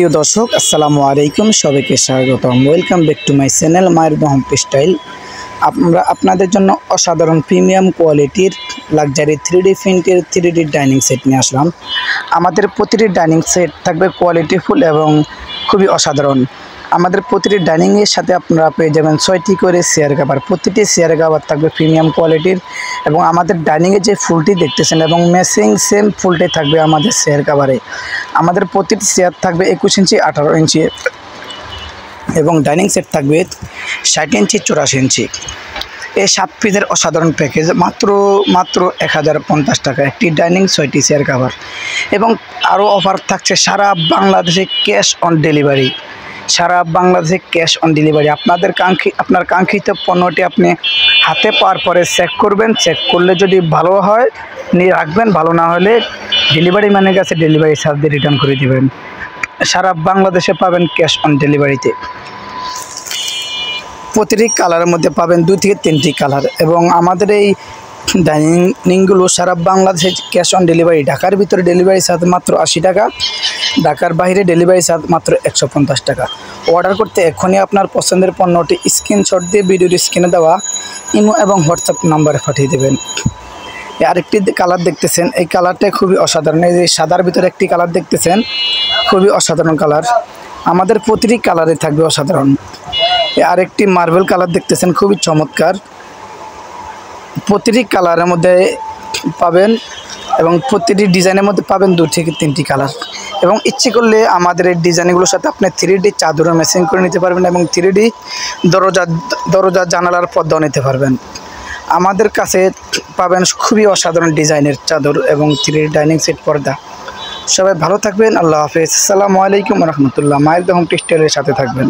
প্রিয় দর্শক আসসালামু আলাইকুম, সবাইকে স্বাগতম। Welcome back to my channel মায়ের হোম স্টাইল। আমরা আপনাদের জন্য অসাধারণ প্রিমিয়াম কোয়ালিটির লাক্সারি 3D প্রিন্টের 3D ডাইনিং সেট নিয়ে আসলাম। আমাদের প্রতিটি ডাইনিং সেট থাকবে কোয়ালিটিফুল এবং খুবই অসাধারণ। আমাদের প্রতিটি ডাইনিংয়ের সাথে আপনারা পেয়ে যাবেন 6টি করে চেয়ার কভার। প্রতিটি চেয়ার কভার থাকবে প্রিমিয়াম কোয়ালিটির এবং আমাদের ডাইনিংয়ে যে ফুলটি দেখতেছেন এবং ম্যাচিং সেম ফুলটি থাকবে আমাদের চেয়ার কভারে। আমাদের প্রতিটি চেয়ার থাকবে 21 ইঞ্চি 18 ইঞ্চি এবং ডাইনিং সেট থাকবে 60 ইঞ্চি 84 ইঞ্চি। এই 7 পিসের অসাধারণ প্যাকেজ মাত্র 1050 টাকা, একটি ডাইনিং 6টি চেয়ার কভার। এবং আরও অফার থাকছে সারা বাংলাদেশে ক্যাশ অন ডেলিভারি। সারা বাংলাদেশে ক্যাশ অন ডেলিভারি। আপনার কাঙ্ক্ষিত পণ্যটি আপনি হাতে পাওয়ার পরে চেক করবেন। চেক করলে যদি ভালো হয় নিয়ে রাখবেন, ভালো না হলে ডেলিভারি ম্যানের কাছে ডেলিভারি চার্জ দিয়ে রিটার্ন করে দেবেন। সারা বাংলাদেশে পাবেন ক্যাশ অন ডেলিভারিতে। প্রতিটি কালারের মধ্যে পাবেন 2 থেকে 3টি কালার এবং আমাদের এই ডাইনিংগুলো সারা বাংলাদেশে ক্যাশ অন ডেলিভারি। ঢাকার ভিতরে ডেলিভারি চার্জ মাত্র 80 টাকা, ঢাকার বাইরে ডেলিভারি চার্জ মাত্র 150 টাকা। অর্ডার করতে এখনই আপনার পছন্দের পণ্যটি স্ক্রিনশট দিয়ে ভিডিওর স্ক্রিনে দেওয়া ইমো এবং হোয়াটসঅ্যাপ নাম্বারে পাঠিয়ে দেবেন। আরেকটি কালার দেখতেছেন, এই কালারটা খুবই অসাধারণ। এই যে সাদার ভিতরে একটি কালার দেখতেছেন, খুবই অসাধারণ কালার। আমাদের প্রতিটি কালারে থাকবে অসাধারণ। আরেকটি মার্বেল কালার দেখতেছেন, খুবই চমৎকার। প্রতিটি কালারের মধ্যে পাবেন এবং প্রতিটি ডিজাইনের মধ্যে পাবেন 2 থেকে 3টি কালার। এবং ইচ্ছে করলে আমাদের এই ডিজাইনগুলোর সাথে আপনি 3D চাদরও ম্যাচিং করে নিতে পারবেন এবং 3D দরজা জানালার পর্দাও নিতে পারবেন। আমাদের কাছে পাবেন খুবই অসাধারণ ডিজাইনের চাদর এবং 3D ডাইনিং সেট পর্দা। সবাই ভালো থাকবেন। আল্লাহ হাফেজ। আসসালামু আলাইকুম রহমতুল্লাহ। মায়ের হোম স্টাইলের সাথে থাকবেন।